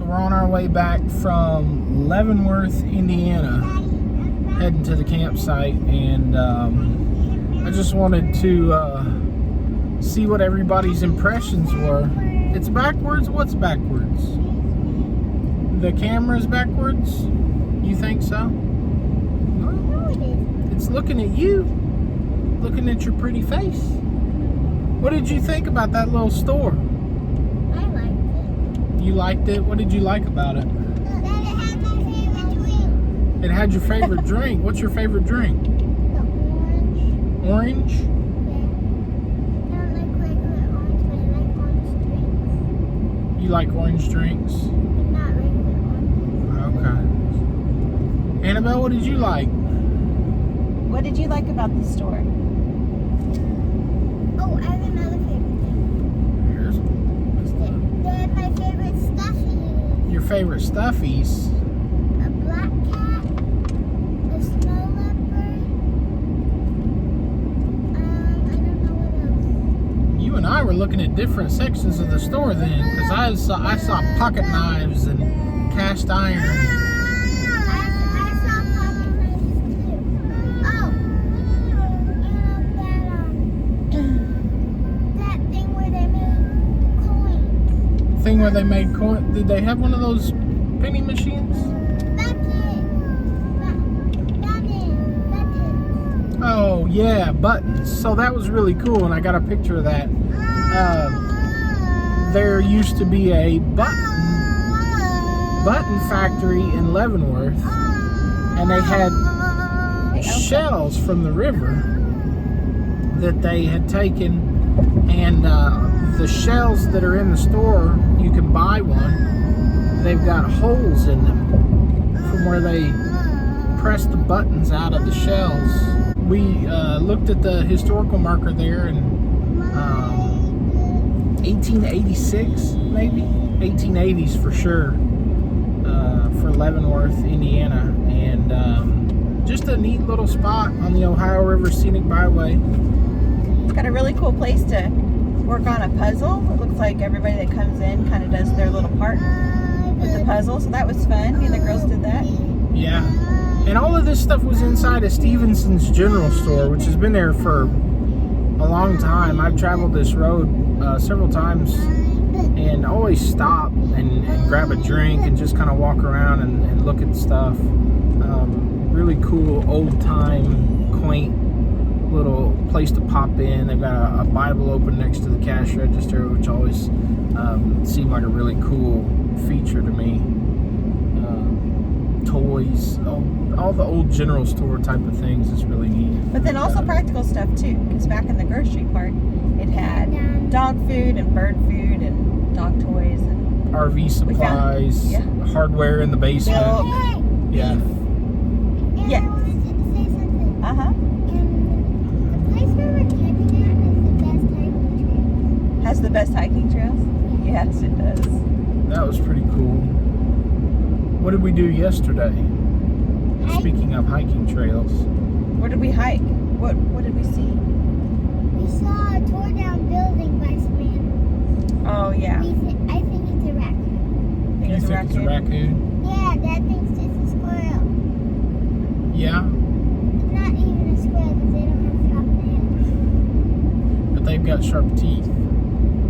So we're on our way back from Leavenworth, Indiana, heading to the campsite, and I just wanted to see what everybody's impressions were. It's backwards? What's backwards? The camera's backwards? You think so? No, it is. It's looking at you, looking at your pretty face. What did you think about that little store? I liked it. You liked it? What did you like about it? That it had my favorite drink. It had your favorite drink. What's your favorite drink? The orange. Orange? Yeah. I don't like regular orange, but I like orange drinks. You like orange drinks? But not regular orange. Okay. Annabelle, what did you like? What did you like about the store? Oh, I have another favorite thing. Here's They had my favorite stuffies. your favorite stuffies. A black cat, a snow leopard. I don't know what else. You and I were looking at different sections of the store then, because I saw pocket knives and cast iron. I saw pocket knives too. Oh, that thing where they made coins. Thing where they made coin. Did they have one of those penny machines? Buttons. Oh yeah, buttons. So that was really cool, and I got a picture of that. There used to be a button factory in Leavenworth, and they had shells from the river that they had taken, and the shells that are in the store, you can buy one. They've got holes in them from where they press the buttons out of the shells. We looked at the historical marker there, and 1886, maybe 1880s for sure, for Leavenworth, Indiana, and just a neat little spot on the Ohio River Scenic Byway. It's got a really cool place to work on a puzzle. It looks like everybody that comes in kind of does their little part with the puzzle, so that was fun. Me and the girls did that. Yeah, and all of this stuff was inside of Stevensons General Store, which has been there for a long time. I've traveled this road several times and always stop and grab a drink and just kind of walk around and look at stuff. Really cool, old-time, quaint little place to pop in. They've got a Bible open next to the cash register, which always seemed like a really cool feature to me. Toys, all the old general store type of things is really neat. But then also practical stuff too, because back in the grocery part, it had dog food and bird food and dog toys and RV supplies, hardware in the basement. milk. Yeah. Yeah. I wanted to say something. Uh-huh. And the place where we're camping at is the best hiking trail. Has the best hiking trails? Yes, it does. That was pretty cool. What did we do yesterday? Hike. Speaking of hiking trails. Where did we hike? What did we see? We saw a tore down building by some animals. Oh, yeah. I think it's a raccoon. Think You it's a think it's a raccoon? Yeah, that thinks it's a squirrel. Yeah, It's not even a squirrel because they don't have sharp nails. but they've got sharp teeth.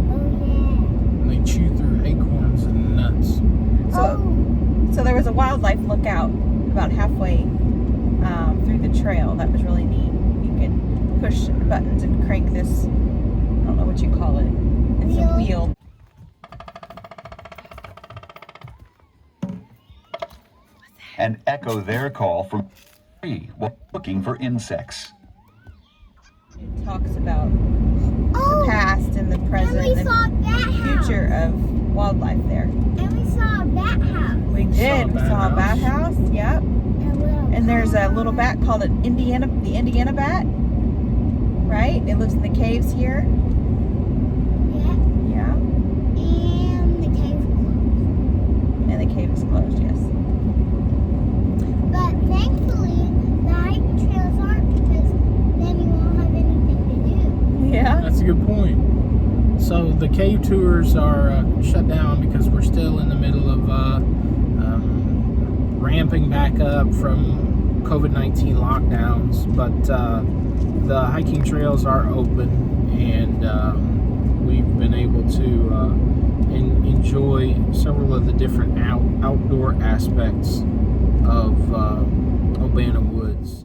Oh, yeah. And they chew through acorns and nuts. So there was a wildlife lookout about halfway through the trail. That was really neat. You could push buttons and crank this, I don't know what you call it. It's a wheel. And echo their call from tree while looking for insects. It talks about the past and the present And we saw a and bat house. future of wildlife there. And we saw a bat house. We did. We saw a bat house. Yep. And there's a little bat called the Indiana bat. Right? It lives in the caves here. Yeah. Yeah. And the cave closed. And the cave is closed, yes. But thankfully, the hiking trails aren't, because then you won't have anything to do. Yeah. That's a good point. So the cave tours are shut down because we're still in the middle of ramping back up from COVID-19 lockdowns, but the hiking trails are open, and we've been able to enjoy several of the different outdoor aspects of Urbana Woods.